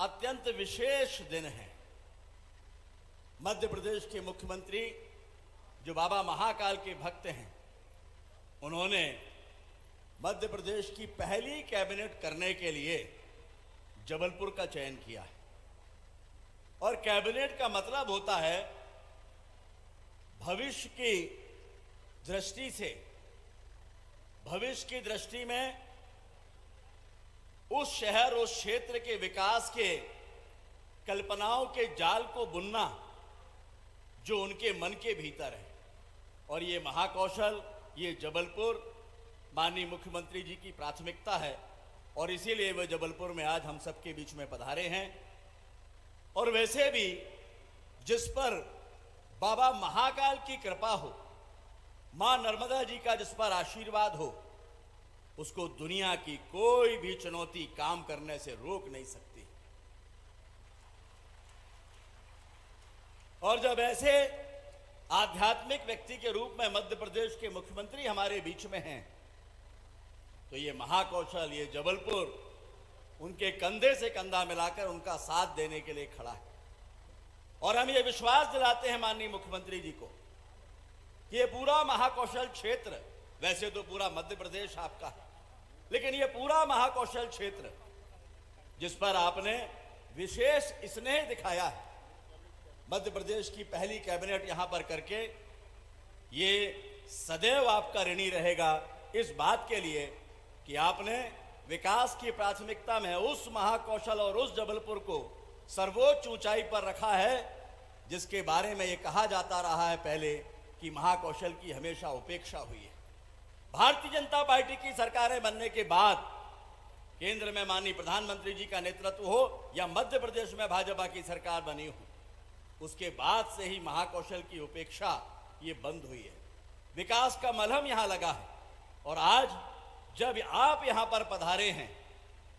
अत्यंत विशेष दिन है। मध्य प्रदेश के मुख्यमंत्री जो बाबा महाकाल के भक्त हैं, उन्होंने मध्य प्रदेश की पहली कैबिनेट करने के लिए जबलपुर का चयन किया है। और कैबिनेट का मतलब होता है भविष्य की दृष्टि से, भविष्य की दृष्टि में उस शहर, उस क्षेत्र के विकास के कल्पनाओं के जाल को बुनना जो उनके मन के भीतर है। और ये महाकौशल, ये जबलपुर माननीय मुख्यमंत्री जी की प्राथमिकता है और इसीलिए वे जबलपुर में आज हम सबके बीच में पधारे हैं। और वैसे भी जिस पर बाबा महाकाल की कृपा हो, मां नर्मदा जी का जिस पर आशीर्वाद हो, उसको दुनिया की कोई भी चुनौती काम करने से रोक नहीं सकती। और जब ऐसे आध्यात्मिक व्यक्ति के रूप में मध्य प्रदेश के मुख्यमंत्री हमारे बीच में हैं, तो ये महाकौशल, ये जबलपुर उनके कंधे से कंधा मिलाकर उनका साथ देने के लिए खड़ा है। और हम ये विश्वास दिलाते हैं माननीय मुख्यमंत्री जी को कि ये पूरा महाकौशल क्षेत्र, वैसे तो पूरा मध्य प्रदेश आपका है, लेकिन ये पूरा महाकौशल क्षेत्र जिस पर आपने विशेष स्नेह दिखाया है, मध्य प्रदेश की पहली कैबिनेट यहां पर करके, ये सदैव आपका ऋणी रहेगा इस बात के लिए कि आपने विकास की प्राथमिकता में उस महाकौशल और उस जबलपुर को सर्वोच्च ऊंचाई पर रखा है, जिसके बारे में ये कहा जाता रहा है पहले कि महाकौशल की हमेशा उपेक्षा हुई है। भारतीय जनता पार्टी की सरकारें बनने के बाद केंद्र में माननीय प्रधानमंत्री जी का नेतृत्व हो या मध्य प्रदेश में भाजपा की सरकार बनी हो, उसके बाद से ही महाकौशल की उपेक्षा ये बंद हुई है। विकास का मलहम यहां लगा है। और आज जब आप यहां पर पधारे हैं,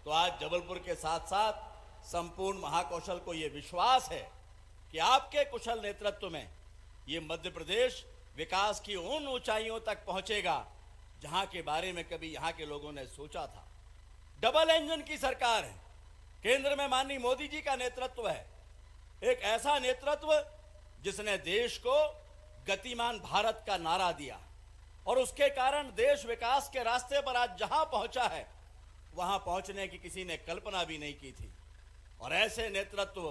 तो आज जबलपुर के साथ साथ संपूर्ण महाकौशल को यह विश्वास है कि आपके कुशल नेतृत्व में ये मध्य प्रदेश विकास की उन ऊंचाइयों तक पहुंचेगा जहां के बारे में कभी यहां के लोगों ने सोचा था। डबल इंजन की सरकार है, केंद्र में माननीय मोदी जी का नेतृत्व है, एक ऐसा नेतृत्व जिसने देश को गतिमान भारत का नारा दिया और उसके कारण देश विकास के रास्ते पर आज जहां पहुंचा है, वहां पहुंचने की किसी ने कल्पना भी नहीं की थी। और ऐसे नेतृत्व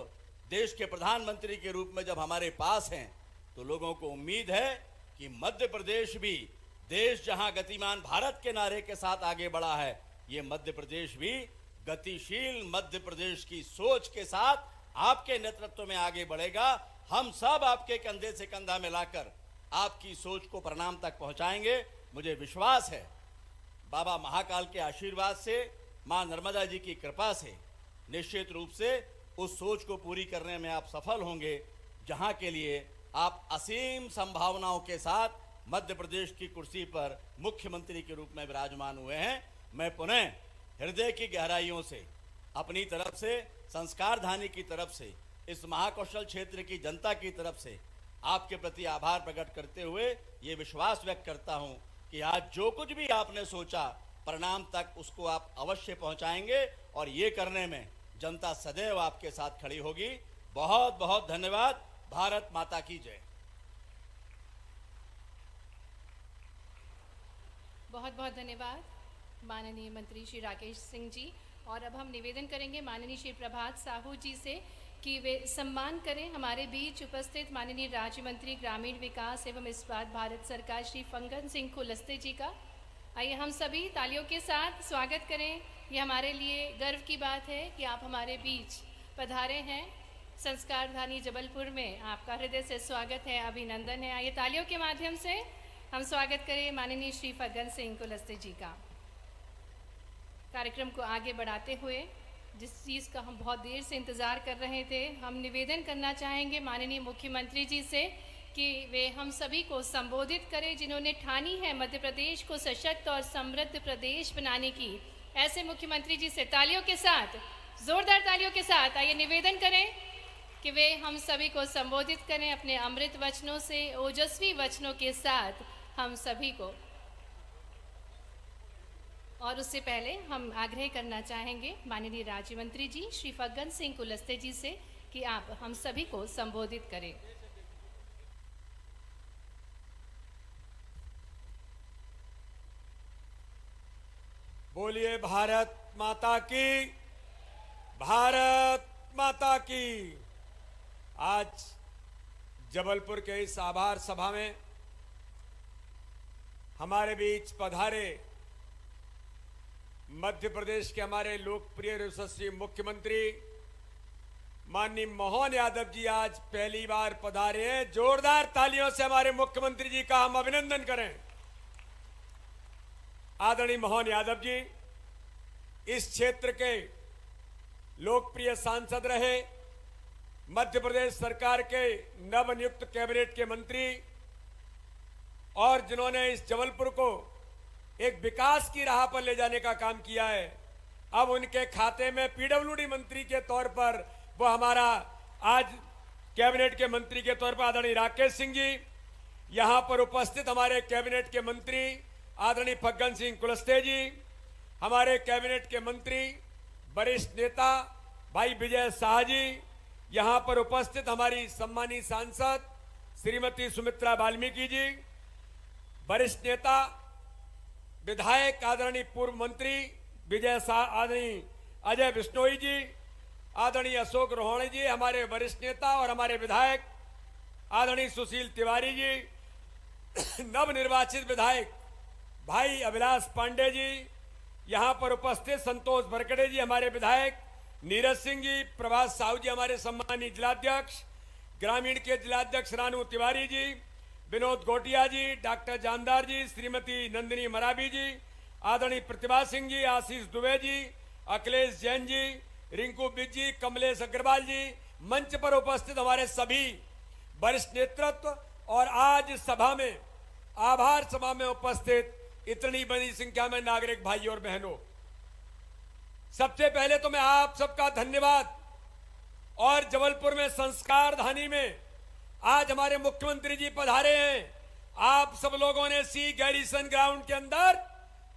देश के प्रधानमंत्री के रूप में जब हमारे पास हैं, तो लोगों को उम्मीद है कि मध्य प्रदेश भी, देश जहां गतिमान भारत के नारे के साथ आगे बढ़ा है, ये मध्य प्रदेश भी गतिशील मध्य प्रदेश की सोच के साथ आपके नेतृत्व में आगे बढ़ेगा। हम सब आपके कंधे से कंधा मिलाकर आपकी सोच को परिणाम तक पहुंचाएंगे। मुझे विश्वास है बाबा महाकाल के आशीर्वाद से, मां नर्मदा जी की कृपा से निश्चित रूप से उस सोच को पूरी करने में आप सफल होंगे, जहां के लिए आप असीम संभावनाओं के साथ मध्य प्रदेश की कुर्सी पर मुख्यमंत्री के रूप में विराजमान हुए हैं। मैं पुनः हृदय की गहराइयों से, अपनी तरफ से, संस्कारधानी की तरफ से, इस महाकौशल क्षेत्र की जनता की तरफ से आपके प्रति आभार प्रकट करते हुए ये विश्वास व्यक्त करता हूं कि आज जो कुछ भी आपने सोचा, परिणाम तक उसको आप अवश्य पहुंचाएंगे और ये करने में जनता सदैव आपके साथ खड़ी होगी। बहुत बहुत धन्यवाद। भारत माता की जय। बहुत बहुत धन्यवाद माननीय मंत्री श्री राकेश सिंह जी। और अब हम निवेदन करेंगे माननीय श्री प्रभात साहू जी से कि वे सम्मान करें हमारे बीच उपस्थित माननीय राज्य मंत्री ग्रामीण विकास एवं इस्पात भारत सरकार श्री फग्गन सिंह कुलस्ते जी का। आइए हम सभी तालियों के साथ स्वागत करें। ये हमारे लिए गर्व की बात है कि आप हमारे बीच पधारे हैं। संस्कारधानी जबलपुर में आपका हृदय से स्वागत है, अभिनंदन है। आइए तालियों के माध्यम से हम स्वागत करें माननीय श्री फग्गन सिंह कुलस्ते जी का। कार्यक्रम को आगे बढ़ाते हुए, जिस चीज़ का हम बहुत देर से इंतज़ार कर रहे थे, हम निवेदन करना चाहेंगे माननीय मुख्यमंत्री जी से कि वे हम सभी को संबोधित करें, जिन्होंने ठानी है मध्य प्रदेश को सशक्त और समृद्ध प्रदेश बनाने की। ऐसे मुख्यमंत्री जी से तालियों के साथ, जोरदार तालियों के साथ आइए निवेदन करें कि वे हम सभी को संबोधित करें अपने अमृत वचनों से, ओजस्वी वचनों के साथ हम सभी को। और उससे पहले हम आग्रह करना चाहेंगे माननीय राज्य मंत्री जी श्री फग्गन सिंह कुलस्ते जी से कि आप हम सभी को संबोधित करें। बोलिए भारत माता की, भारत माता की। आज जबलपुर के इस आभार सभा में हमारे बीच पधारे मध्य प्रदेश के हमारे लोकप्रिय यशस्वी मुख्यमंत्री माननीय मोहन यादव जी आज पहली बार पधारे हैं। जोरदार तालियों से हमारे मुख्यमंत्री जी का हम अभिनंदन करें। आदरणीय मोहन यादव जी इस क्षेत्र के लोकप्रिय सांसद रहे, मध्य प्रदेश सरकार के नवनियुक्त कैबिनेट के मंत्री और जिन्होंने इस जबलपुर को एक विकास की राह पर ले जाने का काम किया है। अब उनके खाते में पीडब्ल्यूडी मंत्री के तौर पर वो हमारा आज कैबिनेट के मंत्री के तौर पर आदरणीय राकेश सिंह जी, यहां पर उपस्थित हमारे कैबिनेट के मंत्री आदरणीय फग्गन सिंह कुलस्ते जी, हमारे कैबिनेट के मंत्री वरिष्ठ नेता भाई विजय शाह जी, यहां पर उपस्थित हमारी सम्मानित सांसद श्रीमती सुमित्रा वाल्मीकि जी, वरिष्ठ नेता विधायक आदरणीय पूर्व मंत्री विजय शाह, आदरणीय अजय बिश्नोई जी, आदरणीय अशोक रोहणे जी, हमारे वरिष्ठ नेता और हमारे विधायक आदरणीय सुशील तिवारी जी, नवनिर्वाचित विधायक भाई अभिलाष पांडे जी, यहां पर उपस्थित संतोष भरकड़े जी, हमारे विधायक नीरज सिंह जी, प्रभास साहू जी, हमारे सम्मानित जिलाध्यक्ष, ग्रामीण के जिलाध्यक्ष रानू तिवारी जी, विनोद गोटिया जी, डॉक्टर जानदार जी, श्रीमती नंदिनी मरावी जी, आदरणीय प्रतिभा सिंह जी, आशीष दुबे जी, अखिलेश जैन जी, रिंकू बिज जी, कमलेश अग्रवाल जी, मंच पर उपस्थित हमारे सभी वरिष्ठ नेतृत्व और आज सभा में आभार सभा में उपस्थित इतनी बड़ी संख्या में नागरिक भाई और बहनों, सबसे पहले तो मैं आप सबका धन्यवाद। और जबलपुर में संस्कार धानी में आज हमारे मुख्यमंत्री जी पधारे हैं। आप सब लोगों ने सी गैरिसन ग्राउंड के अंदर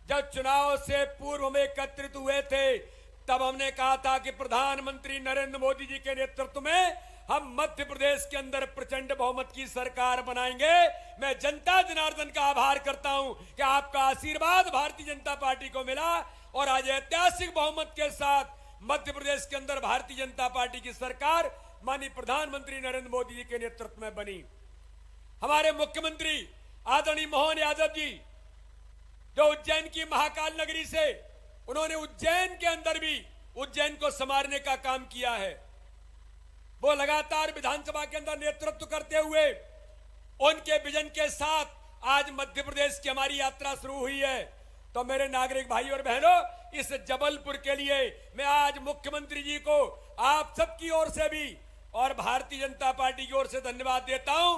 जब चुनाव से पूर्व में एकत्रित हुए थे, तब हमने कहा था कि प्रधानमंत्री नरेंद्र मोदी जी के नेतृत्व में हम मध्य प्रदेश के अंदर प्रचंड बहुमत की सरकार बनाएंगे। मैं जनता जनार्दन का आभार करता हूं कि आपका आशीर्वाद भारतीय जनता पार्टी को मिला और आज ऐतिहासिक बहुमत के साथ मध्य प्रदेश के अंदर भारतीय जनता पार्टी की सरकार माननीय प्रधानमंत्री नरेंद्र मोदी जी के नेतृत्व में बनी। हमारे मुख्यमंत्री आदरणीय मोहन यादव जी जो उज्जैन की महाकाल नगरी से, उन्होंने उज्जैन के अंदर भी उज्जैन को संवारने का काम किया है। वो लगातार विधानसभा के अंदर नेतृत्व करते हुए उनके विजन के साथ आज मध्य प्रदेश की हमारी यात्रा शुरू हुई है। तो मेरे नागरिक भाई और बहनों, इस जबलपुर के लिए मैं आज मुख्यमंत्री जी को आप सबकी ओर से भी और भारतीय जनता पार्टी की ओर से धन्यवाद देता हूं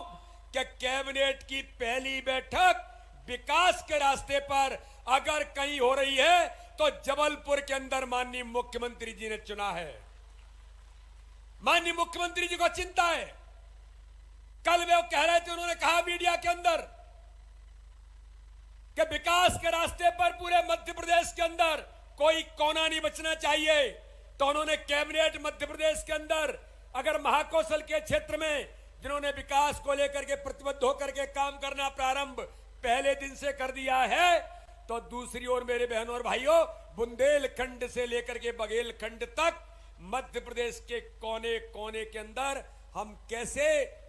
कि कैबिनेट की पहली बैठक विकास के रास्ते पर अगर कहीं हो रही है तो जबलपुर के अंदर माननीय मुख्यमंत्री जी ने चुना है। माननीय मुख्यमंत्री जी को चिंता है। कल वे कह रहे थे, उन्होंने कहा मीडिया के अंदर कि विकास के रास्ते पर पूरे मध्य प्रदेश के अंदर कोई कोना नहीं बचना चाहिए। तो उन्होंने कैबिनेट मध्य प्रदेश के अंदर अगर महाकौशल के क्षेत्र में जिन्होंने विकास को लेकर के प्रतिबद्ध होकर के काम करना प्रारंभ पहले दिन से कर दिया है, तो दूसरी ओर मेरे बहनों और भाइयों, बुंदेलखंड से लेकर के बघेलखंड तक मध्य प्रदेश के कोने कोने के अंदर हम कैसे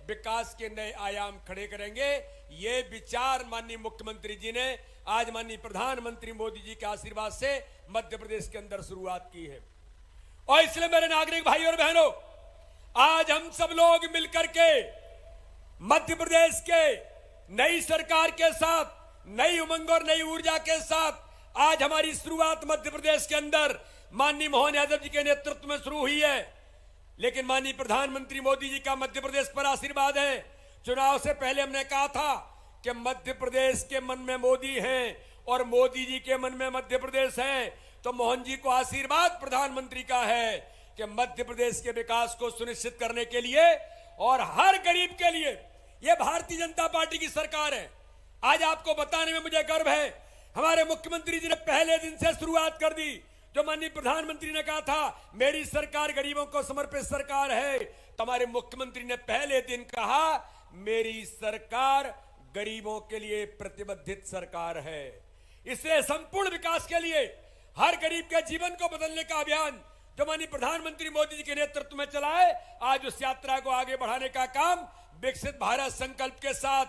विकास के नए आयाम खड़े करेंगे, ये विचार माननीय मुख्यमंत्री जी ने आज माननीय प्रधानमंत्री मोदी जी के आशीर्वाद से मध्य प्रदेश के अंदर शुरुआत की है। और इसलिए मेरे नागरिक भाई और बहनों, आज हम सब लोग मिलकर के मध्य प्रदेश के नई सरकार के साथ, नई उमंग और नई ऊर्जा के साथ आज हमारी शुरुआत मध्य प्रदेश के अंदर माननीय मोहन यादव जी के नेतृत्व में शुरू हुई है। लेकिन माननीय प्रधानमंत्री मोदी जी का मध्य प्रदेश पर आशीर्वाद है। चुनाव से पहले हमने कहा था कि मध्य प्रदेश के मन में मोदी हैं और मोदी जी के मन में मध्य प्रदेश है। तो मोहन जी को आशीर्वाद प्रधानमंत्री का है कि मध्य प्रदेश के विकास को सुनिश्चित करने के लिए और हर गरीब के लिए यह भारतीय जनता पार्टी की सरकार है। आज आपको बताने में मुझे गर्व है, हमारे मुख्यमंत्री जी ने पहले दिन से शुरुआत कर दी। जो माननीय प्रधानमंत्री ने कहा था मेरी सरकार गरीबों को समर्पित सरकार है, तो हमारे मुख्यमंत्री ने पहले दिन कहा मेरी सरकार गरीबों के लिए प्रतिबद्धित सरकार है। इसलिए संपूर्ण विकास के लिए हर गरीब के जीवन को बदलने का अभियान जो माननीय प्रधानमंत्री मोदी जी के नेतृत्व में चला है, आज उस यात्रा को आगे बढ़ाने का काम विकसित भारत संकल्प के साथ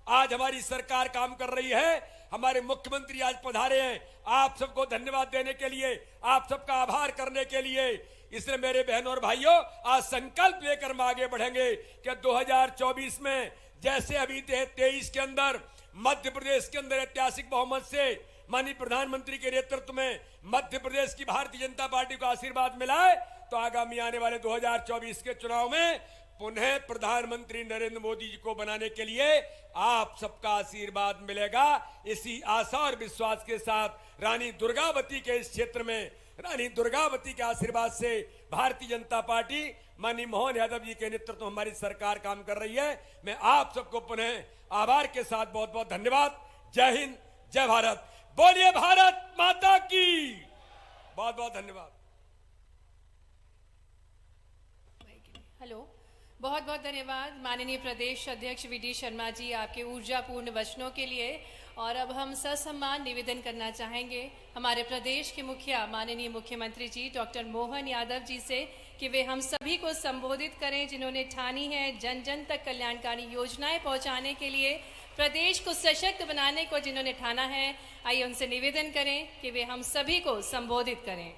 आज हमारी सरकार काम कर रही है। हमारे मुख्यमंत्री आज पधारे हैं आप सबको धन्यवाद देने के लिए, आप सबका आभार करने के लिए। इसलिए मेरे बहनों और भाइयों, आज संकल्प लेकर हम आगे बढ़ेंगे कि 2024 में जैसे अभी 23 के अंदर मध्य प्रदेश के अंदर ऐतिहासिक बहुमत से माननीय प्रधानमंत्री के नेतृत्व में मध्य प्रदेश की भारतीय जनता पार्टी को आशीर्वाद मिला है, तो आगामी आने वाले 2024 के चुनाव में पुनः प्रधानमंत्री नरेंद्र मोदी जी को बनाने के लिए आप सबका आशीर्वाद मिलेगा। इसी आशा और विश्वास के साथ रानी दुर्गावती के इस क्षेत्र में रानी दुर्गावती के आशीर्वाद से भारतीय जनता पार्टी माननीय मोहन यादव जी के नेतृत्व में हमारी सरकार काम कर रही है। मैं आप सबको पुनः आभार के साथ बहुत बहुत धन्यवाद। जय हिंद, जय भारत, बोलिए भारत माता की। बहुत बहुत धन्यवाद। हेलो, बहुत बहुत धन्यवाद माननीय प्रदेश अध्यक्ष वी.डी. शर्मा जी आपके ऊर्जापूर्ण वचनों के लिए। और अब हम ससम्मान निवेदन करना चाहेंगे हमारे प्रदेश के मुखिया माननीय मुख्यमंत्री जी डॉक्टर मोहन यादव जी से कि वे हम सभी को संबोधित करें जिन्होंने ठानी है जन जन तक कल्याणकारी योजनाएं पहुंचाने के लिए, प्रदेश को सशक्त बनाने को जिन्होंने ठाना है। आइए उनसे निवेदन करें कि वे हम सभी को संबोधित करें।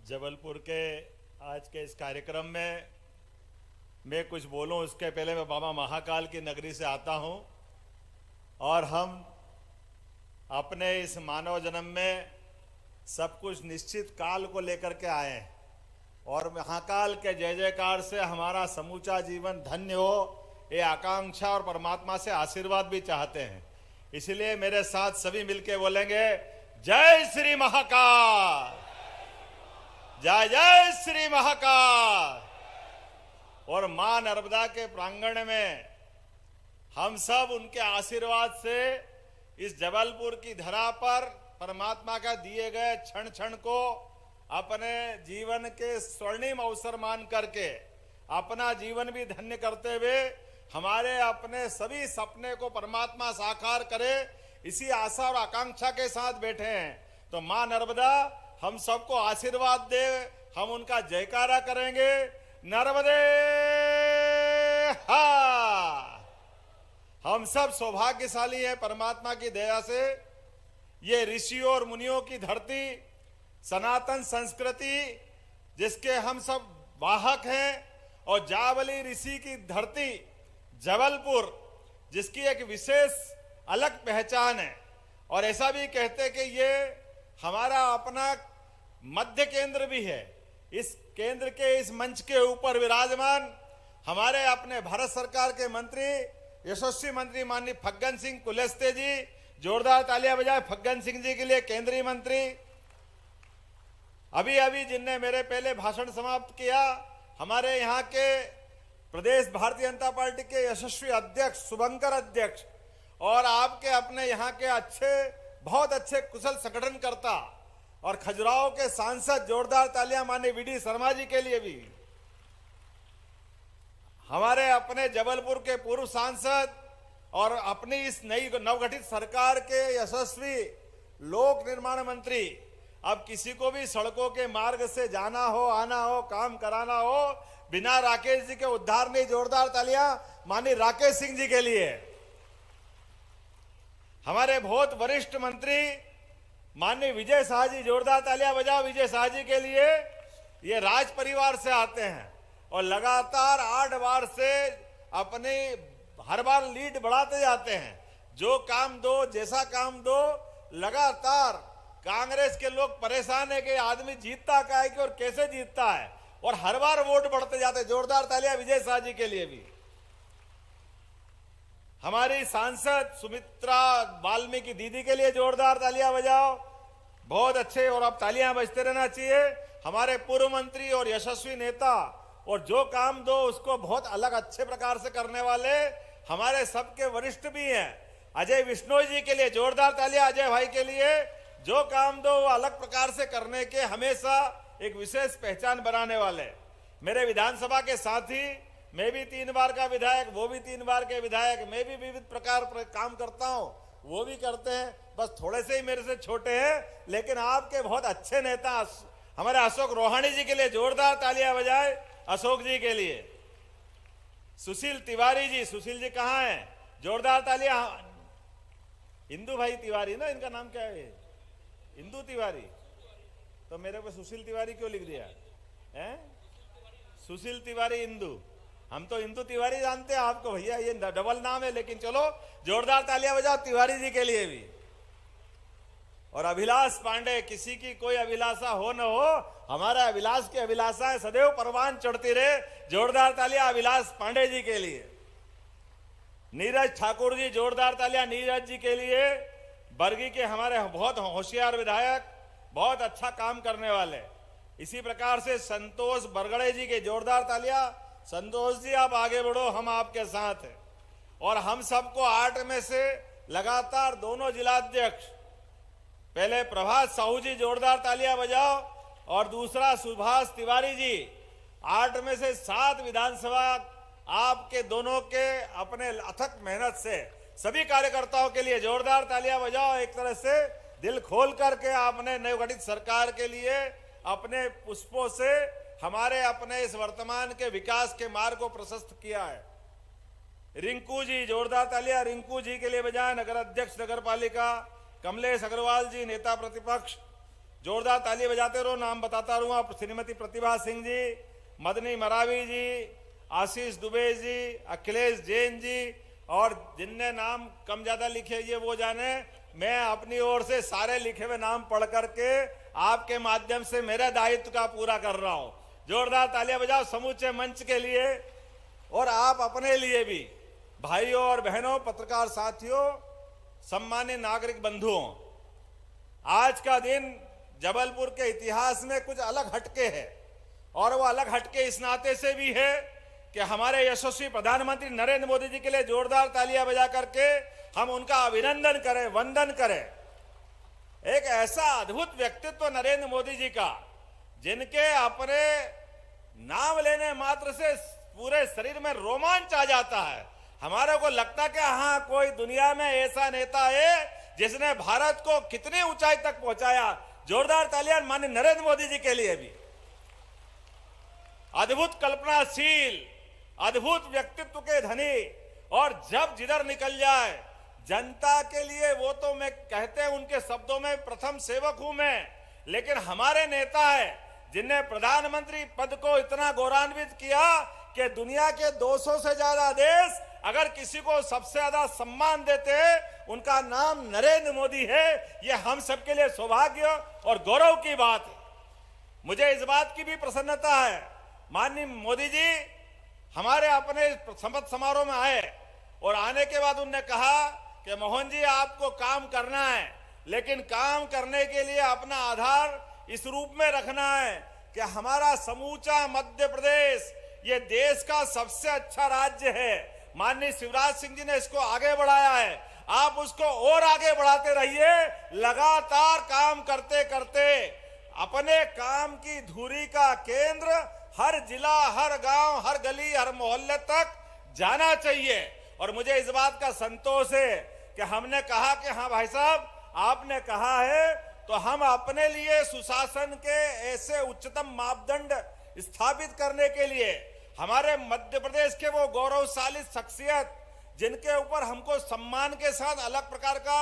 जबलपुर के आज के इस कार्यक्रम में मैं कुछ बोलूं उसके पहले मैं बाबा महाकाल की नगरी से आता हूं और हम अपने इस मानव जन्म में सब कुछ निश्चित काल को लेकर के आए हैं और महाकाल के जय जयकार से हमारा समूचा जीवन धन्य हो, ये आकांक्षा और परमात्मा से आशीर्वाद भी चाहते हैं। इसलिए मेरे साथ सभी मिलके बोलेंगे जय श्री महाकाल, जय जय श्री महाकाल। और मां नर्मदा के प्रांगण में हम सब उनके आशीर्वाद से इस जबलपुर की धरा पर परमात्मा का दिए गए क्षण क्षण को अपने जीवन के स्वर्णिम अवसर मान करके अपना जीवन भी धन्य करते हुए हमारे अपने सभी सपने को परमात्मा साकार करे, इसी आशा और आकांक्षा के साथ बैठे हैं। तो मां नर्मदा हम सबको आशीर्वाद दे, हम उनका जयकारा करेंगे। नर्मदे हा। हम सब सौभाग्यशाली हैं परमात्मा की दया से। ये ऋषियों और मुनियों की धरती, सनातन संस्कृति जिसके हम सब वाहक हैं, और जावली ऋषि की धरती जबलपुर जिसकी एक विशेष अलग पहचान है। और ऐसा भी कहते हैं कि ये हमारा अपना मध्य केंद्र भी है। इस केंद्र के इस मंच के ऊपर विराजमान हमारे अपने भारत सरकार के मंत्री, यशस्वी मंत्री माननीय फग्गन सिंह कुलस्ते जी, जोरदार तालियां बजाएं फग्गन सिंह जी के लिए, केंद्रीय मंत्री। अभी अभी जिनने मेरे पहले भाषण समाप्त किया, हमारे यहाँ के प्रदेश भारतीय जनता पार्टी के यशस्वी अध्यक्ष शुभंकर अध्यक्ष, और आपके अपने यहाँ के बहुत अच्छे कुशल संगठनकर्ता और खजुराहो के सांसद, जोरदार तालियां माननीय वी.डी. शर्मा जी के लिए भी। हमारे अपने जबलपुर के पूर्व सांसद और अपनी इस नई नवगठित सरकार के यशस्वी लोक निर्माण मंत्री। अब किसी को भी सड़कों के मार्ग से जाना हो, आना हो, काम कराना हो, बिना राकेश जी के उद्धार नहीं। जोरदार तालियां माननीय राकेश सिंह जी के लिए। हमारे बहुत वरिष्ठ मंत्री माननीय विजय शाह जी, जोरदार तालियां बजाओ विजय शाह जी के लिए। ये राज परिवार से आते हैं और लगातार 8 बार से अपने हर बार लीड बढ़ाते जाते हैं। जो काम दो, जैसा काम दो, लगातार कांग्रेस के लोग परेशान है कि आदमी जीतता क्या है कि और कैसे जीतता है, और हर बार वोट बढ़ते जाते। जोरदार तालियां विजय शाह जी के लिए भी। हमारी सांसद सुमित्रा वाल्मीकि दीदी के लिए जोरदार तालियां बजाओ। बहुत अच्छे, और अब तालियां बजते रहना चाहिए। हमारे पूर्व मंत्री और यशस्वी नेता और जो काम दो उसको बहुत अलग अच्छे प्रकार से करने वाले हमारे सबके वरिष्ठ भी हैं। अजय विश्नोई जी के लिए जोरदार तालियां, अजय भाई के लिए। जो काम दो वो अलग प्रकार से करने के हमेशा एक विशेष पहचान बनाने वाले। मेरे विधानसभा के साथी, मैं भी 3 बार का विधायक, वो भी 3 बार के विधायक, मैं भी विविध प्रकार काम करता हूं, वो भी करते हैं, बस थोड़े से ही मेरे से छोटे हैं, लेकिन आपके बहुत अच्छे नेता हमारे अशोक रोहाणी जी के लिए जोरदार तालियां बजाए, अशोक जी के लिए। सुशील तिवारी जी, सुशील जी कहाँ हैं? जोरदार तालियां। इंदू भाई तिवारी ना, इनका नाम क्या है? इंदू तिवारी। तो मेरे को सुशील तिवारी क्यों लिख दिया है? सुशील तिवारी इंदू, हम तो इंदू तिवारी जानते हैं आपको भैया, ये डबल नाम है, लेकिन चलो जोरदार तालियां बजाओ तिवारी जी के लिए भी। और अभिलाष पांडे, किसी की कोई अभिलाषा हो न हो, हमारा अभिलाष की अभिलाषाएं सदैव परवान चढ़ती रहे। जोरदार तालियां अभिलाष पांडे जी के लिए। नीरज ठाकुर जी, जोरदार तालियां नीरज जी के लिए। बरगी के हमारे बहुत होशियार विधायक, बहुत अच्छा काम करने वाले। इसी प्रकार से संतोष बरगड़े जी के जोरदार तालियां। संतोष जी आप आगे बढ़ो, हम आपके साथ हैं। और हम सबको 8 में से लगातार दोनों जिलाध्यक्ष, पहले प्रभात साहू जी जोरदार तालियां बजाओ, और दूसरा सुभाष तिवारी जी, 8 में से 7 विधानसभा आपके दोनों के अपने अथक मेहनत से सभी कार्यकर्ताओं के लिए जोरदार तालियां बजाओ। एक तरह से दिल खोल करके आपने नवगठित सरकार के लिए अपने पुष्पों से हमारे अपने इस वर्तमान के विकास के मार्ग को प्रशस्त किया है। रिंकू जी, जोरदार तालियां रिंकू जी के लिए बजाएं। नगर अध्यक्ष नगर पालिका कमलेश अग्रवाल जी, नेता प्रतिपक्ष, जोरदार ताली बजाते रहो, नाम बताता रहूंगा। श्रीमती प्रतिभा सिंह जी, मदनी मरावी जी, आशीष दुबे जी, अखिलेश जैन जी, और जिनने नाम कम ज्यादा लिखे ये वो जाने। मैं अपनी ओर से सारे लिखे हुए नाम पढ़ करके आपके माध्यम से मेरे दायित्व का पूरा कर रहा हूं। जोरदार तालियां बजाओ समूचे मंच के लिए और आप अपने लिए भी। भाइयों और बहनों, पत्रकार साथियों, सम्मानित नागरिक बंधुओं, आज का दिन जबलपुर के इतिहास में कुछ अलग हटके है, और वो अलग हटके इस नाते से भी है कि हमारे यशस्वी प्रधानमंत्री नरेंद्र मोदी जी के लिए जोरदार तालियां बजा करके हम उनका अभिनंदन करें, वंदन करें। एक ऐसा अद्भुत व्यक्तित्व नरेंद्र मोदी जी का, जिनके अपने नाम लेने मात्र से पूरे शरीर में रोमांच आ जाता है। हमारे को लगता कि हाँ, कोई दुनिया में ऐसा नेता है जिसने भारत को कितनी ऊंचाई तक पहुंचाया। जोरदार तालियां माननीय नरेंद्र मोदी जी के लिए भी। अद्भुत कल्पनाशील, अद्भुत व्यक्तित्व के धनी, और जब जिधर निकल जाए जनता के लिए, वो तो मैं कहते हैं उनके शब्दों में प्रथम सेवक हूं मैं, लेकिन हमारे नेता है जिनने प्रधानमंत्री पद को इतना गौरवान्वित किया कि दुनिया के 200 से ज्यादा देश अगर किसी को सबसे ज्यादा सम्मान देते हैं, उनका नाम नरेंद्र मोदी है। यह हम सबके लिए सौभाग्य और गौरव की बात है। मुझे इस बात की भी प्रसन्नता है, माननीय मोदी जी हमारे अपने शपथ समारोह में आए, और आने के बाद उन्होंने कहा कि मोहन जी आपको काम करना है, लेकिन काम करने के लिए अपना आधार इस रूप में रखना है कि हमारा समूचा मध्य प्रदेश ये देश का सबसे अच्छा राज्य है। माननीय शिवराज सिंह जी ने इसको आगे बढ़ाया है, आप उसको और आगे बढ़ाते रहिए। लगातार काम करते करते अपने काम की धुरी का केंद्र हर जिला, हर गांव, हर गली, हर मोहल्ले तक जाना चाहिए। और मुझे इस बात का संतोष है कि हमने कहा कि हाँ भाई साहब, आपने कहा है तो हम अपने लिए सुशासन के ऐसे उच्चतम मापदंड स्थापित करने के लिए हमारे मध्य प्रदेश के वो गौरवशाली शख्सियत जिनके ऊपर हमको सम्मान के साथ अलग प्रकार का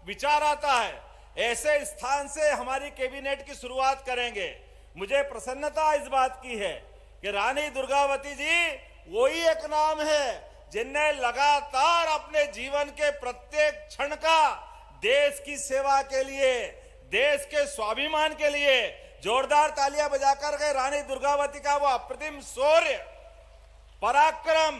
विचार आता है, ऐसे स्थान से हमारी कैबिनेट की शुरुआत करेंगे। मुझे प्रसन्नता इस बात की है कि रानी दुर्गावती जी वही एक नाम है जिनने लगातार अपने जीवन के प्रत्येक क्षण का देश की सेवा के लिए, देश के स्वाभिमान के लिए जोरदार तालियां बजाकर गए। रानी दुर्गावती का वो अप्रतिम शौर्य, पराक्रम,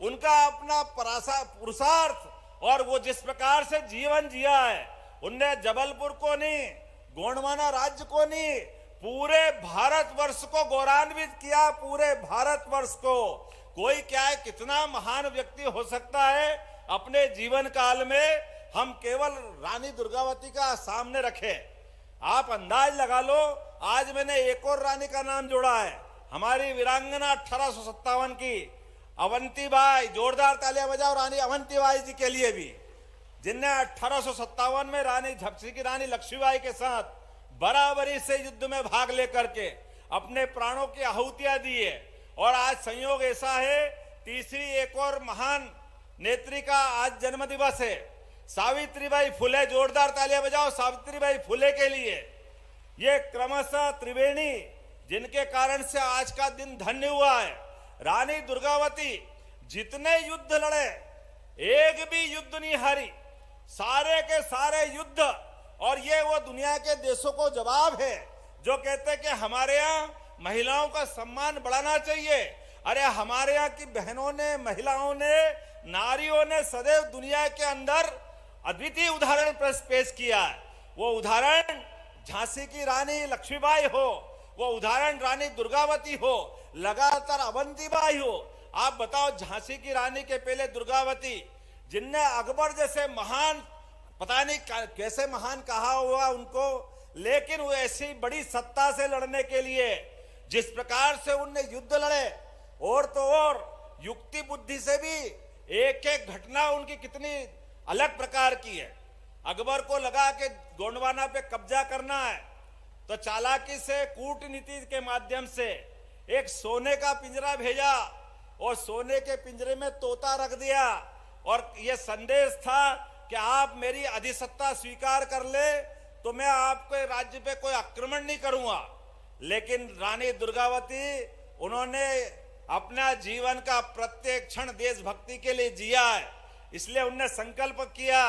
उनका अपना पुरुषार्थ, और वो जिस प्रकार से जीवन जिया है, उनने जबलपुर को नहीं, गोंडवाना राज्य को नहीं, पूरे भारतवर्ष को गौरवान्वित किया, पूरे भारतवर्ष को। कोई क्या है, कितना महान व्यक्ति हो सकता है अपने जीवन काल में, हम केवल रानी दुर्गावती का सामने रखें। आप अंदाज लगा लो, आज मैंने एक और रानी का नाम जोड़ा है, हमारी वीरांगना 1857 की अवंतीबाई। जोरदार तालियां बजाओ रानी अवंतीबाई जी के लिए भी, जिनने 1857 में रानी झांसी की रानी लक्ष्मीबाई के साथ बराबरी से युद्ध में भाग लेकर के अपने प्राणों की आहुतियां दी है। और आज संयोग ऐसा है, तीसरी एक और महान नेत्री का आज जन्म दिवस है, सावित्रीबाई फुले। जोरदार तालियां बजाओ सावित्रीबाई फुले के लिए। ये क्रमशः त्रिवेणी जिनके कारण से आज का दिन धन्य हुआ है। रानी दुर्गावती जितने युद्ध लड़े, एक भी युद्ध नहीं हारी, सारे के सारे युद्ध। और ये वो दुनिया के देशों को जवाब है जो कहते हैं कि हमारे यहाँ महिलाओं का सम्मान बढ़ाना चाहिए। अरे हमारे यहाँ की बहनों ने, महिलाओं ने, नारियों ने सदैव दुनिया के अंदर अद्वितीय उदाहरण पेश किया है। वो उदाहरण झांसी की रानी लक्ष्मीबाई हो, वो उदाहरण रानी दुर्गावती हो, लगातार अवंतीबाई हो। आप बताओ, झांसी की रानी के पहले दुर्गावती, जिनने अकबर जैसे महान, पता नहीं कैसे महान कहा हुआ उनको, लेकिन वो ऐसी बड़ी सत्ता से लड़ने के लिए जिस प्रकार से उनने युद्ध लड़े, और तो और युक्ति बुद्धि से भी एक एक घटना उनकी कितनी अलग प्रकार की है। अकबर को लगा कि गोंडवाना पे कब्जा करना है, तो चालाकी से कूटनीति के माध्यम से एक सोने का पिंजरा भेजा और सोने के पिंजरे में तोता रख दिया, और यह संदेश था कि आप मेरी अधिसत्ता स्वीकार कर ले तो मैं आपके राज्य पे कोई आक्रमण नहीं करूंगा। लेकिन रानी दुर्गावती, उन्होंने अपना जीवन का प्रत्येक क्षण देशभक्ति के लिए जिया है। इसलिए उन्होंने संकल्प किया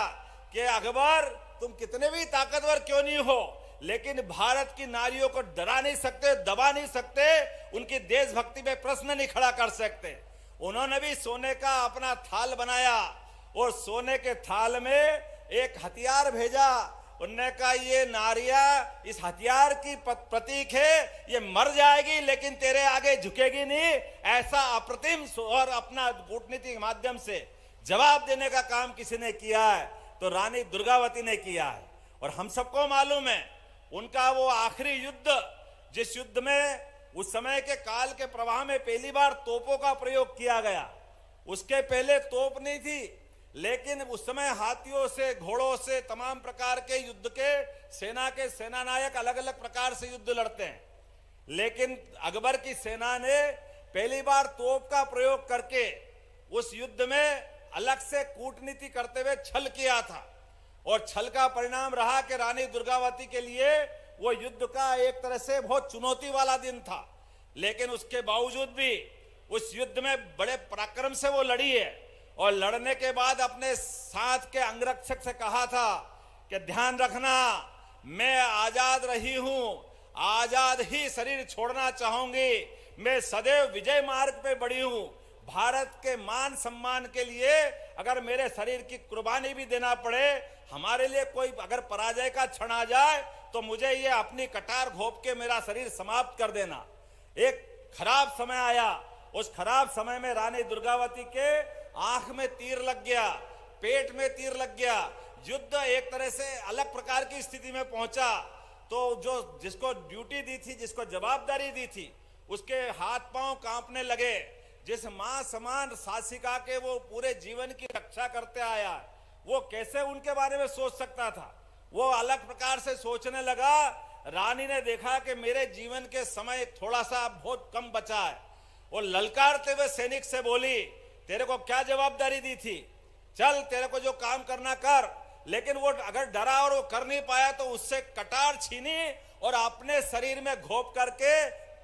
कि अकबर, तुम कितने भी ताकतवर क्यों नहीं हो, लेकिन भारत की नारियों को डरा नहीं सकते, दबा नहीं सकते, उनकी देशभक्ति पे प्रश्न नहीं खड़ा कर सकते। उन्होंने भी सोने का अपना थाल बनाया और सोने के थाल में एक हथियार भेजा। उन्होंने कहा, ये नारिया इस हथियार की प्रतीक है, ये मर जाएगी लेकिन तेरे आगे झुकेगी नहीं। ऐसा अप्रतिम और अपना कूटनीति के माध्यम से जवाब देने का काम किसी ने किया है तो रानी दुर्गावती ने किया है। और हम सबको मालूम है उनका वो आखिरी युद्ध, जिस युद्ध में उस समय के काल के प्रवाह में पहली बार तोपों का प्रयोग किया गया। उसके पहले तोप नहीं थी, लेकिन उस समय हाथियों से, घोड़ों से, तमाम प्रकार के युद्ध के सेना के सेनानायक अलग अलग प्रकार से युद्ध लड़ते हैं। लेकिन अकबर की सेना ने पहली बार तोप का प्रयोग करके उस युद्ध में अलग से कूटनीति करते हुए छल किया था, और छल का परिणाम रहा कि रानी दुर्गावती के लिए वो युद्ध का एक तरह से बहुत चुनौती वाला दिन था। लेकिन उसके बावजूद भी उस युद्ध में बड़े पराक्रम से वो लड़ी है, और लड़ने के बाद अपने साथ के अंगरक्षक से कहा था कि ध्यान रखना, मैं आजाद रही हूं, आजाद ही शरीर छोड़ना चाहूंगी, मैं सदैव विजय मार्ग पे बढ़ी हूं। भारत के मान सम्मान के लिए अगर मेरे शरीर की कुर्बानी भी देना पड़े, हमारे लिए कोई अगर पराजय का क्षण आ जाए तो मुझे ये अपनी कटार घोंप के मेरा शरीर समाप्त कर देना। एक खराब समय आया, उस खराब समय में रानी दुर्गावती के आंख में तीर लग गया, पेट में तीर लग गया, युद्ध एक तरह से अलग प्रकार की स्थिति में पहुंचा। तो जो जिसको ड्यूटी दी थी, जिसको जवाबदारी दी थी, उसके हाथ पांव कांपने लगे। जिस मां समान शासिका के वो पूरे जीवन की रक्षा करते आया, वो कैसे उनके बारे में सोच सकता था? वो अलग प्रकार से सोचने लगा। रानी ने देखा कि मेरे जीवन के समय थोड़ा सा बहुत कम बचा है, वो ललकारते हुए सैनिक से बोली, तेरे को क्या जवाबदारी दी थी, चल तेरे को जो काम करना कर। लेकिन वो अगर डरा और वो कर नहीं पाया तो उससे कटार छीनी और अपने शरीर में घोंप करके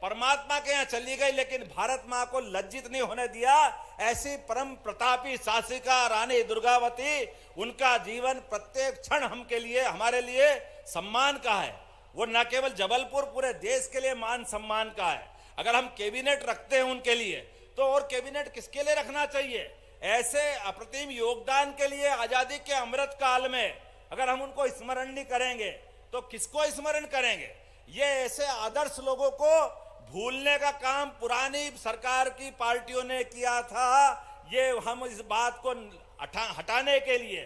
परमात्मा के यहाँ चली गई, लेकिन भारत मां को लज्जित नहीं होने दिया। ऐसी परम प्रतापी शासिका रानी दुर्गावती, उनका जीवन प्रत्येक क्षण हम के लिए, हमारे लिए सम्मान का है। वो न केवल जबलपुर, पूरे देश के लिए मान सम्मान का है। अगर हम कैबिनेट रखते हैं उनके लिए, तो और कैबिनेट किसके लिए रखना चाहिए? ऐसे अप्रतिम योगदान के लिए आजादी के अमृत काल में अगर हम उनको स्मरण नहीं करेंगे तो किसको स्मरण करेंगे? ये ऐसे आदर्श लोगों को भूलने का काम पुरानी सरकार की पार्टियों ने किया था। ये हम इस बात को हटाने के लिए,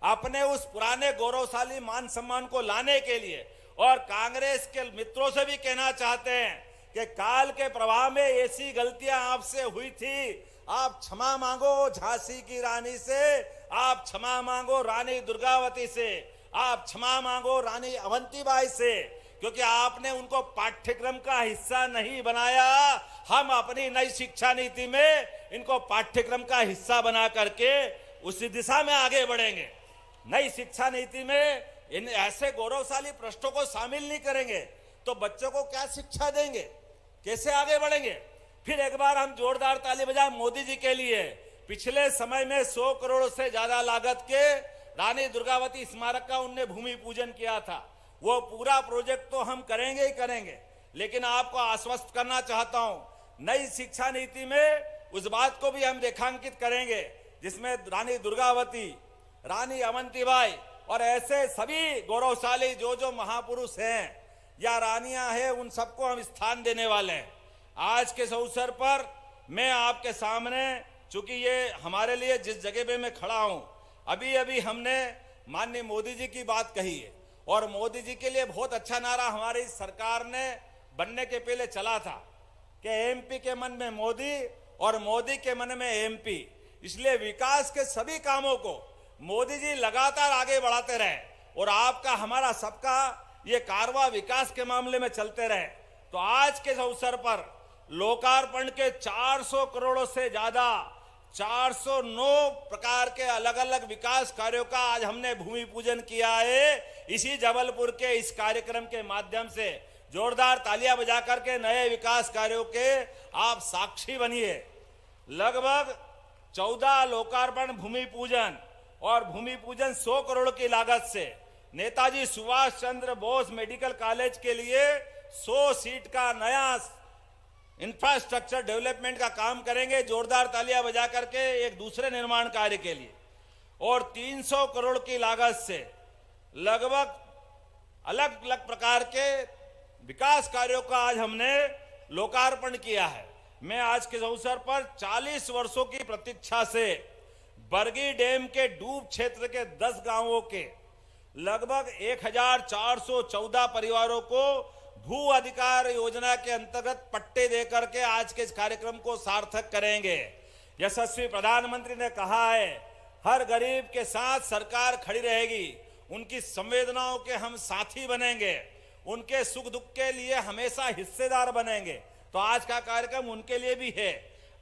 अपने उस पुराने गौरवशाली मान सम्मान को लाने के लिए और कांग्रेस के मित्रों से भी कहना चाहते हैं कि काल के प्रवाह में ऐसी गलतियां आपसे हुई थी, आप क्षमा मांगो झांसी की रानी से, आप क्षमा मांगो रानी दुर्गावती से, आप क्षमा मांगो रानी अवंतीबाई से, क्योंकि आपने उनको पाठ्यक्रम का हिस्सा नहीं बनाया। हम अपनी नई शिक्षा नीति में इनको पाठ्यक्रम का हिस्सा बना करके उसी दिशा में आगे बढ़ेंगे। नई शिक्षा नीति में इन ऐसे गौरवशाली पृष्ठों को शामिल नहीं करेंगे तो बच्चों को क्या शिक्षा देंगे, कैसे आगे बढ़ेंगे। फिर एक बार हम जोरदार ताली बजाएं मोदी जी के लिए। पिछले समय में 100 करोड़ से ज्यादा लागत के रानी दुर्गावती स्मारक का उनने भूमि पूजन किया था। वो पूरा प्रोजेक्ट तो हम करेंगे ही करेंगे, लेकिन आपको आश्वस्त करना चाहता हूं, नई शिक्षा नीति में उस बात को भी हम रेखांकित करेंगे जिसमें रानी दुर्गावती, रानी अवंतीबाई और ऐसे सभी गौरवशाली जो महापुरुष हैं या रानियां हैं, उन सबको हम स्थान देने वाले हैं। आज के इस अवसर पर मैं आपके सामने, चूंकि ये हमारे लिए जिस जगह पे मैं खड़ा हूं, अभी अभी हमने माननीय मोदी जी की बात कही है और मोदी जी के लिए बहुत अच्छा नारा हमारी सरकार ने बनने के पहले चला था कि एमपी के मन में मोदी और मोदी के मन में एमपी। इसलिए विकास के सभी कामों को मोदी जी लगातार आगे बढ़ाते रहे और आपका हमारा सबका ये कारवां विकास के मामले में चलते रहे। तो आज के अवसर पर लोकार्पण के 400 करोड़ से ज्यादा 409 प्रकार के अलग अलग विकास कार्यों का आज हमने भूमि पूजन किया है। इसी जबलपुर के इस कार्यक्रम के माध्यम से जोरदार तालियां बजा करके नए विकास कार्यों के आप साक्षी बनिए। लगभग 14 लोकार्पण भूमि पूजन और भूमि पूजन 100 करोड़ की लागत से नेताजी सुभाष चंद्र बोस मेडिकल कॉलेज के लिए 100 सीट का नया इंफ्रास्ट्रक्चर डेवलपमेंट का काम करेंगे, जोरदार तालियां बजा करके एक दूसरे निर्माण कार्य के लिए। और 300 करोड़ की लागत से लगभग अलग अलग प्रकार के विकास कार्यों का आज हमने लोकार्पण किया है। मैं आज के अवसर पर 40 वर्षों की प्रतीक्षा से बरगी डैम के डूब क्षेत्र के 10 गांवों के लगभग 1414 परिवारों को भू अधिकार योजना के अंतर्गत पट्टे देकर के आज के इस कार्यक्रम को सार्थक करेंगे। यशस्वी प्रधानमंत्री ने कहा है, हर गरीब के साथ सरकार खड़ी रहेगी, उनकी संवेदनाओं के हम साथी बनेंगे, उनके सुख दुख के लिए हमेशा हिस्सेदार बनेंगे। तो आज का कार्यक्रम उनके लिए भी है।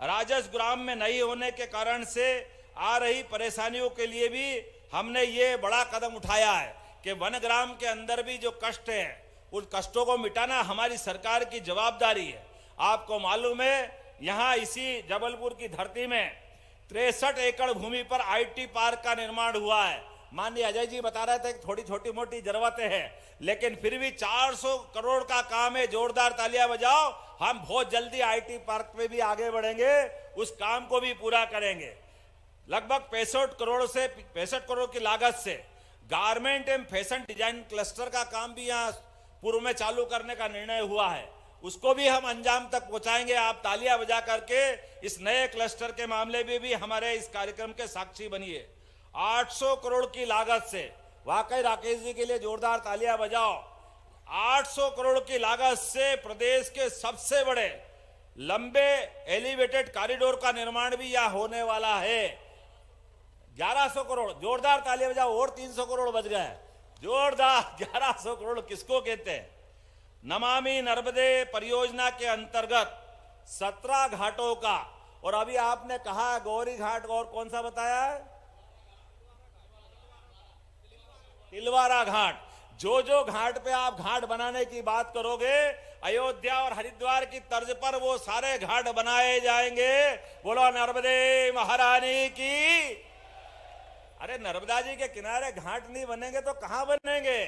राजस्व ग्राम में नहीं होने के कारण से आ रही परेशानियों के लिए भी हमने ये बड़ा कदम उठाया है कि वन ग्राम के अंदर भी जो कष्ट है उन कष्टों को मिटाना हमारी सरकार की जवाबदारी है। आपको मालूम है, यहाँ इसी जबलपुर की धरती में 63 एकड़ भूमि पर आईटी पार्क का निर्माण हुआ है। माननीय अजय जी बता रहे थे कि थोड़ी छोटी मोटी जरूरतें हैं, लेकिन फिर भी 400 करोड़ का काम है। जोरदार तालियां बजाओ। हम बहुत जल्दी आईटी पार्क पे भी आगे बढ़ेंगे, उस काम को भी पूरा करेंगे। लगभग 65 करोड़ की लागत से गारमेंट एवं फैशन डिजाइन क्लस्टर का काम भी यहाँ पूर्व में चालू करने का निर्णय हुआ है, उसको भी हम अंजाम तक पहुंचाएंगे। आप तालियां बजा करके इस नए क्लस्टर के मामले में भी हमारे इस कार्यक्रम के साक्षी बनिए। 800 करोड़ की लागत से, वाकई राकेश जी के लिए जोरदार तालियां बजाओ। 800 करोड़ की लागत से प्रदेश के सबसे बड़े लंबे एलिवेटेड कॉरिडोर का निर्माण भी यहां होने वाला है। 1100 करोड़, जोरदार तालियां बजाओ। और 300 करोड़ बच गए। जोरदार 1100 करोड़ किसको कहते हैं? नमामि नर्मदे परियोजना के अंतर्गत 17 घाटों का, और अभी आपने कहा गौरी घाट, और कौन सा बताया है? तिलवारा घाट। जो घाट पे आप घाट बनाने की बात करोगे, अयोध्या और हरिद्वार की तर्ज पर वो सारे घाट बनाए जाएंगे। बोलो नर्मदे महारानी की। अरे नर्मदा जी के किनारे घाट नहीं बनेंगे तो कहां बनेंगे?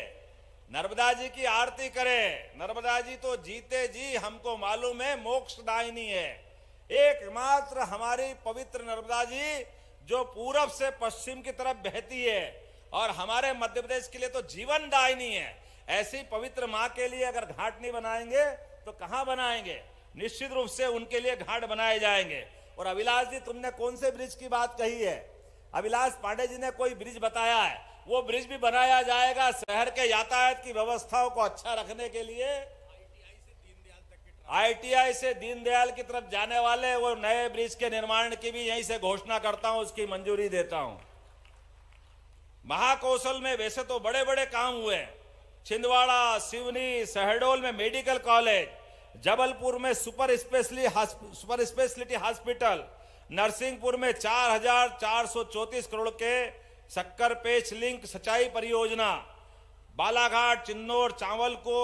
नर्मदा जी की आरती करें। नर्मदा जी तो जीते जी, हमको मालूम है, मोक्षदायिनी है। एकमात्र हमारी पवित्र नर्मदा जी जो पूरब से पश्चिम की तरफ बहती है और हमारे मध्य प्रदेश के लिए तो जीवनदायिनी है। ऐसी पवित्र मां के लिए अगर घाट नहीं बनाएंगे तो कहां बनाएंगे? निश्चित रूप से उनके लिए घाट बनाए जाएंगे। और अभिलाष जी, तुमने कौन से ब्रिज की बात कही है? अभिलाष पांडे जी ने कोई ब्रिज बताया है, वो ब्रिज भी बनाया जाएगा शहर के यातायात की व्यवस्थाओं को अच्छा रखने के लिए। ITI से दीनदयाल की तरफ जाने वाले वो नए ब्रिज के निर्माण की भी यहीं से घोषणा करता हूं, उसकी मंजूरी देता हूं। महाकौशल में वैसे तो बड़े बड़े काम हुए, छिंदवाड़ा, सिवनी, शहडोल में मेडिकल कॉलेज, जबलपुर में सुपर स्पेशलिटी हॉस्पिटल, नरसिंहपुर में 4,434 करोड़ के शक्कर पेच लिंक सिंचाई परियोजना, बालाघाट, चिन्नौर, चावल को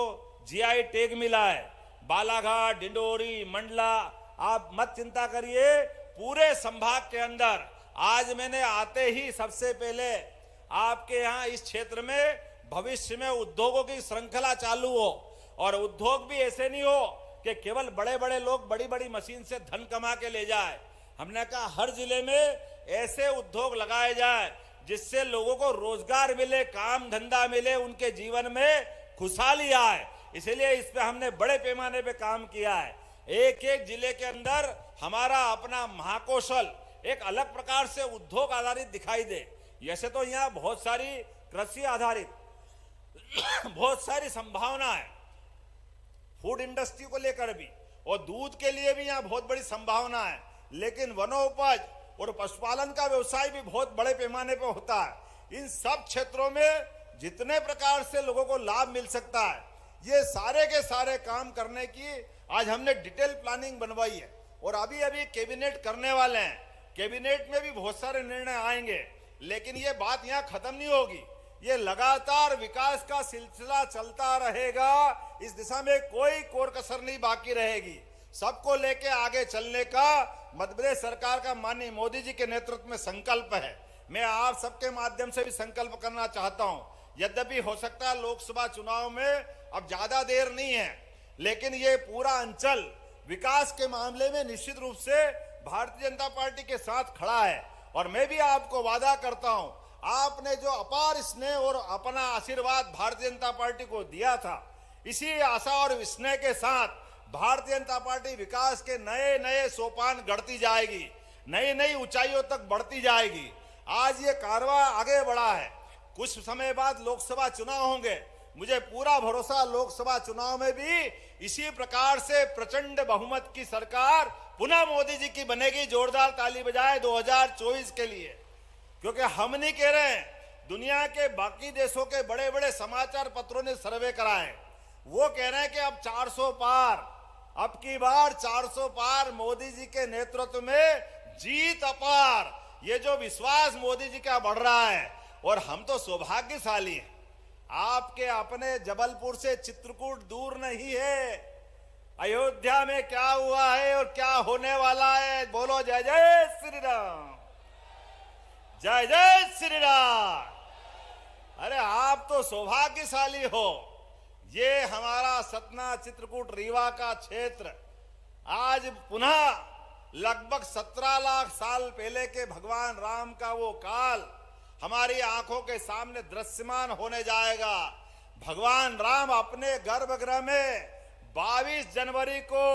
GI टैग मिला है, बालाघाट, डिंडोरी, मंडला। आप मत चिंता करिए, पूरे संभाग के अंदर आज मैंने आते ही सबसे पहले आपके यहां इस क्षेत्र में भविष्य में उद्योगों की श्रृंखला चालू हो, और उद्योग भी ऐसे नहीं हो कि केवल बड़े बड़े लोग बड़ी बड़ी मशीन से धन कमा के ले जाए। हमने कहा हर जिले में ऐसे उद्योग लगाए जाए जिससे लोगों को रोजगार मिले, काम धंधा मिले, उनके जीवन में खुशहाली आए। इसलिए इस पे हमने बड़े पैमाने पे काम किया है। एक एक जिले के अंदर हमारा अपना महाकौशल एक अलग प्रकार से उद्योग आधारित दिखाई दे। जैसे तो यहाँ बहुत सारी कृषि आधारित बहुत सारी संभावना है, फूड इंडस्ट्री को लेकर भी, और दूध के लिए भी यहाँ बहुत बड़ी संभावना है। लेकिन वनोपज और पशुपालन का व्यवसाय भी बहुत बड़े पैमाने पर होता है। इन सब क्षेत्रों में जितने प्रकार से लोगों को लाभ मिल सकता है, ये सारे के सारे काम करने की आज हमने डिटेल प्लानिंग बनवाई है, और अभी अभी कैबिनेट करने वाले हैं। कैबिनेट में भी बहुत सारे निर्णय आएंगे, लेकिन ये बात यहाँ खत्म नहीं होगी। ये लगातार विकास का सिलसिला चलता रहेगा। इस दिशा में कोई कोर कसर नहीं बाकी रहेगी। सबको लेके आगे चलने का मध्य प्रदेश सरकार का माननीय मोदी जी के नेतृत्व में संकल्प है। मैं आप सबके माध्यम से भी संकल्प करना चाहता हूं। यद्यपि हो सकता है लोकसभा चुनाव में अब ज्यादा देर नहीं है, लेकिन ये पूरा अंचल विकास के मामले में निश्चित रूप से भारतीय जनता पार्टी के साथ खड़ा है। और मैं भी आपको वादा करता हूं, आपने जो अपार स्नेह और अपना आशीर्वाद भारतीय जनता पार्टी को दिया था, इसी आशा और स्नेह के साथ भारतीय जनता पार्टी विकास के नए नए सोपान गढ़ती जाएगी, नई नई ऊंचाइयों तक बढ़ती जाएगी। आज ये कारवां आगे बढ़ा है, कुछ समय बाद लोकसभा चुनाव होंगे। मुझे पूरा भरोसा लोकसभा चुनाव में भी इसी प्रकार से प्रचंड बहुमत की सरकार पुनः मोदी जी की बनेगी। जोरदार ताली बजाए 2024 के लिए, क्योंकि हम नहीं कह रहे हैं, दुनिया के बाकी देशों के बड़े बड़े समाचार पत्रों ने सर्वे कराए, वो कह रहे हैं कि अब 400 पार, अब की बार 400 पार मोदी जी के नेतृत्व में जीत अपार। ये जो विश्वास मोदी जी का बढ़ रहा है, और हम तो सौभाग्यशाली हैं, आपके अपने जबलपुर से चित्रकूट दूर नहीं है। अयोध्या में क्या हुआ है और क्या होने वाला है, बोलो जय जय श्री राम, जय जय श्री राम। अरे आप तो सौभाग्यशाली हो। ये हमारा सतना, चित्रकूट, रीवा का क्षेत्र आज पुनः लगभग 17 लाख साल पहले के भगवान राम का वो काल हमारी आंखों के सामने दृश्यमान होने जाएगा। भगवान राम अपने गर्भगृह में 22 जनवरी को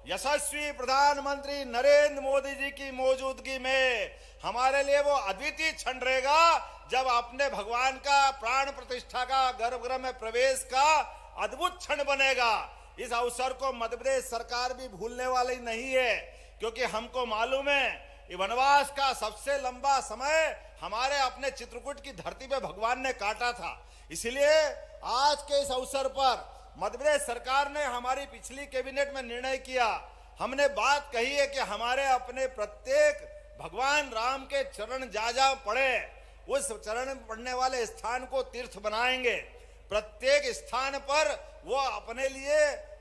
यशस्वी प्रधानमंत्री नरेंद्र मोदी जी की मौजूदगी में हमारे लिए वो अद्वितीय क्षण रहेगा, जब अपने भगवान का प्राण प्रतिष्ठा का गर्भगृह में प्रवेश का अद्भुत क्षण बनेगा। इस अवसर को मध्य प्रदेश सरकार भी भूलने वाली नहीं है, क्योंकि हमको मालूम है ये वनवास का सबसे लंबा समय हमारे अपने चित्रकूट की धरती पे भगवान ने काटा था। इसलिए आज के इस अवसर पर मध्य प्रदेश सरकार ने हमारी पिछली कैबिनेट में निर्णय किया, हमने बात कही है कि हमारे अपने प्रत्येक भगवान राम के चरण जा पड़े, उस चरण पड़ने वाले स्थान को तीर्थ बनाएंगे। प्रत्येक स्थान पर वो अपने लिए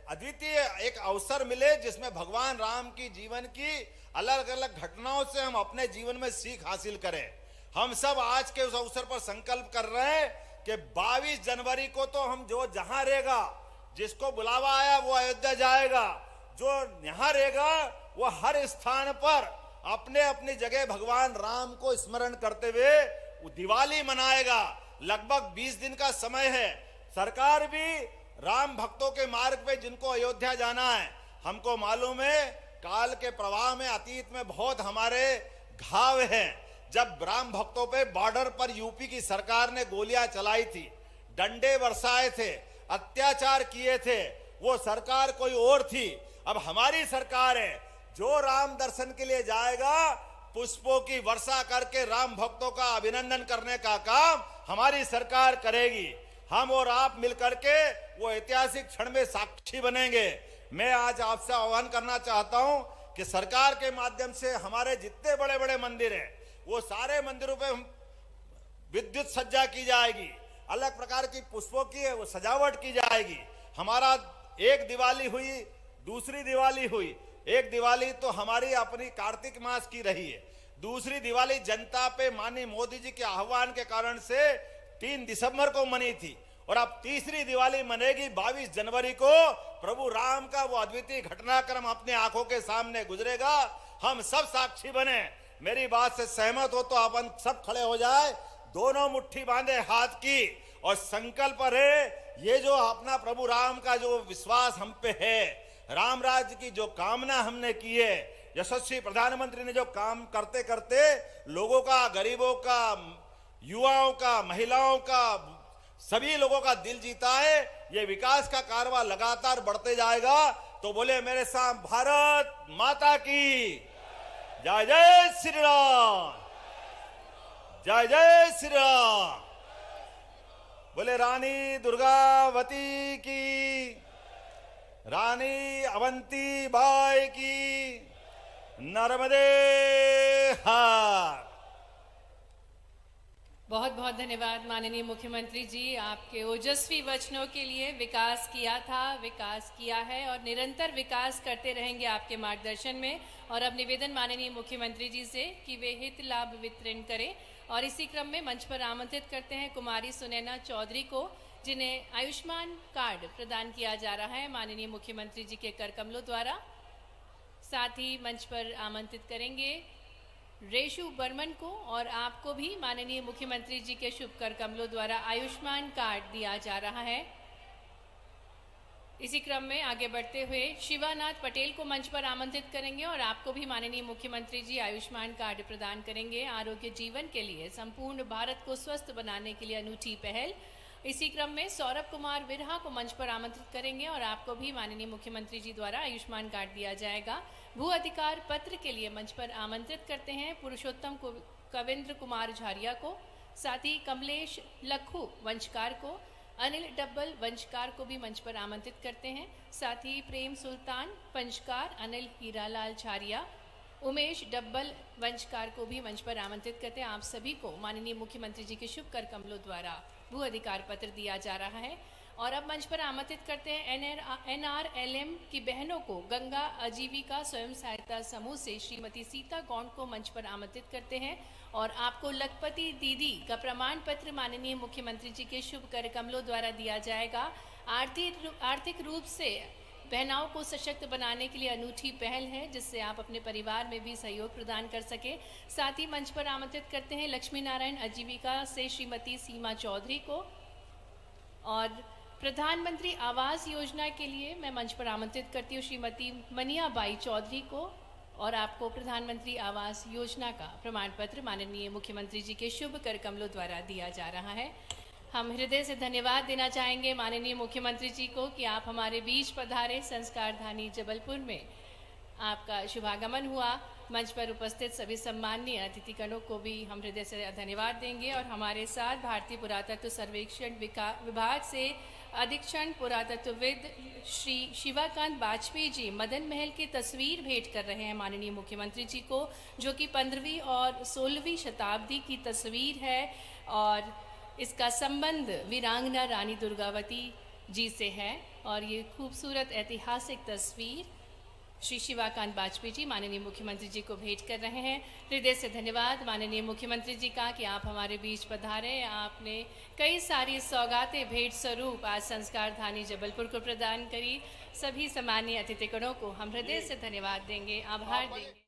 अद्वितीय एक अवसर मिले, जिसमें भगवान राम की जीवन की अलग अलग घटनाओं से हम अपने जीवन में सीख हासिल करें। हम सब आज के उस अवसर पर संकल्प कर रहे हैं कि 22 जनवरी को तो हम जो जहां रहेगा, जिसको बुलावा आया वो अयोध्या जाएगा, जो यहाँ रहेगा वो हर स्थान पर अपने अपनी जगह भगवान राम को स्मरण करते हुए दिवाली मनाएगा। लगभग 20 दिन का समय है, सरकार भी राम भक्तों के मार्ग पे जिनको अयोध्या जाना है, हमको मालूम है काल के प्रवाह में अतीत में बहुत हमारे घाव हैं। जब राम भक्तों पे बॉर्डर पर यूपी की सरकार ने गोलियां चलाई थी, डंडे बरसाए थे, अत्याचार किए थे, वो सरकार कोई और थी। अब हमारी सरकार है, जो राम दर्शन के लिए जाएगा पुष्पों की वर्षा करके राम भक्तों का अभिनंदन करने का काम हमारी सरकार करेगी। हम और आप मिलकर के वो ऐतिहासिक क्षण में साक्षी बनेंगे। मैं आज आपसे आह्वान करना चाहता हूं कि सरकार के माध्यम से हमारे जितने बड़े बड़े मंदिर हैं, वो सारे मंदिरों पे विद्युत सज्जा की जाएगी, अलग प्रकार की पुष्पों की वो सजावट की जाएगी। हमारा एक दिवाली हुई, दूसरी दिवाली हुई। एक दिवाली तो हमारी अपनी कार्तिक मास की रही है, दूसरी दिवाली जनता पे माननीय मोदी जी के आह्वान के कारण से 3 दिसंबर को मनी थी, और अब तीसरी दिवाली मनेगी 22 जनवरी को। प्रभु राम का वो अद्वितीय घटनाक्रम अपने आंखों के सामने गुजरेगा, हम सब साक्षी बने। मेरी बात से सहमत हो तो अपन सब खड़े हो जाए, दोनों मुट्ठी बांधे हाथ की, और संकल्प रहे ये जो अपना प्रभु राम का जो विश्वास हम पे है, राम राज्य की जो कामना हमने की है, यशस्वी प्रधानमंत्री ने जो काम करते करते लोगों का, गरीबों का, युवाओं का, महिलाओं का, सभी लोगों का दिल जीता है, ये विकास का कारवां लगातार बढ़ते जाएगा। तो बोले मेरे साथ भारत माता की जय, जय श्री राम, जय जय श्री राम। बोले रानी दुर्गावती की, रानी अवंती बाई की, नर्मदे हर। बहुत बहुत धन्यवाद माननीय मुख्यमंत्री जी, आपके ओजस्वी वचनों के लिए। विकास किया था, विकास किया है और निरंतर विकास करते रहेंगे आपके मार्गदर्शन में। और अब निवेदन माननीय मुख्यमंत्री जी से कि वे हित लाभ वितरण करें, और इसी क्रम में मंच पर आमंत्रित करते हैं कुमारी सुनैना चौधरी को, जिन्हें आयुष्मान कार्ड प्रदान किया जा रहा है माननीय मुख्यमंत्री जी के कर कमलों द्वारा। साथ ही मंच पर आमंत्रित करेंगे रेशु बर्मन को, और आपको भी माननीय मुख्यमंत्री जी के शुभ कर कमलों द्वारा आयुष्मान कार्ड दिया जा रहा है। इसी क्रम में आगे बढ़ते हुए शिवानाथ पटेल को मंच पर आमंत्रित करेंगे, और आपको भी माननीय मुख्यमंत्री जी आयुष्मान कार्ड प्रदान करेंगे आरोग्य जीवन के लिए, संपूर्ण भारत को स्वस्थ बनाने के लिए अनूठी पहल। इसी क्रम में सौरभ कुमार विरहा को मंच पर आमंत्रित करेंगे, और आपको भी माननीय मुख्यमंत्री जी द्वारा आयुष्मान कार्ड दिया जाएगा। भू अधिकार पत्र के लिए मंच पर आमंत्रित करते हैं पुरुषोत्तम कविंद्र कुमार झारिया को, साथ ही कमलेश लखू वंशकार को, अनिल डब्बल वंशकार को भी मंच पर आमंत्रित करते हैं। साथ ही प्रेम सुल्तान पंचकार, अनिल हीरालाल झारिया, उमेश डब्बल वंशकार को भी मंच पर आमंत्रित करते हैं। आप सभी को माननीय मुख्यमंत्री जी के शुभ कर कमलों द्वारा भू अधिकार पत्र दिया जा रहा है। और अब मंच पर आमंत्रित करते हैं NRLM की बहनों को, गंगा आजीविका स्वयं सहायता समूह से श्रीमती सीता गौंड को मंच पर आमंत्रित करते हैं, और आपको लखपति दीदी का प्रमाण पत्र माननीय मुख्यमंत्री जी के शुभ कर कमलों द्वारा दिया जाएगा। आर्थिक रूप से बहनाओं को सशक्त बनाने के लिए अनूठी पहल है, जिससे आप अपने परिवार में भी सहयोग प्रदान कर सके। साथ ही मंच पर आमंत्रित करते हैं लक्ष्मी नारायण आजीविका से श्रीमती सीमा चौधरी को, और प्रधानमंत्री आवास योजना के लिए मैं मंच पर आमंत्रित करती हूँ श्रीमती मनियाबाई चौधरी को, और आपको प्रधानमंत्री आवास योजना का प्रमाण पत्र माननीय मुख्यमंत्री जी के शुभ कर कमलों द्वारा दिया जा रहा है। हम हृदय से धन्यवाद देना चाहेंगे माननीय मुख्यमंत्री जी को कि आप हमारे बीच पधारे। संस्कार धानी जबलपुर में आपका शुभागमन हुआ। मंच पर उपस्थित सभी सम्माननीय अतिथिगणों को भी हम हृदय से धन्यवाद देंगे, और हमारे साथ भारतीय पुरातत्व सर्वेक्षण विभाग से अधीक्षण पुरातत्वविद श्री शिवाकांत वाजपेयी जी मदन महल की तस्वीर भेंट कर रहे हैं माननीय मुख्यमंत्री जी को, जो कि 15वीं और 16वीं शताब्दी की तस्वीर है, और इसका संबंध वीरांगना रानी दुर्गावती जी से है। और ये खूबसूरत ऐतिहासिक तस्वीर श्री शिवाकांत वाजपेयी जी माननीय मुख्यमंत्री जी को भेंट कर रहे हैं। हृदय से धन्यवाद माननीय मुख्यमंत्री जी का कि आप हमारे बीच पधारे। आपने कई सारी सौगातें भेंट स्वरूप आज संस्कार धानी जबलपुर को प्रदान करी। सभी सम्मानीय अतिथिगणों को हम हृदय से धन्यवाद देंगे, आभार देंगे।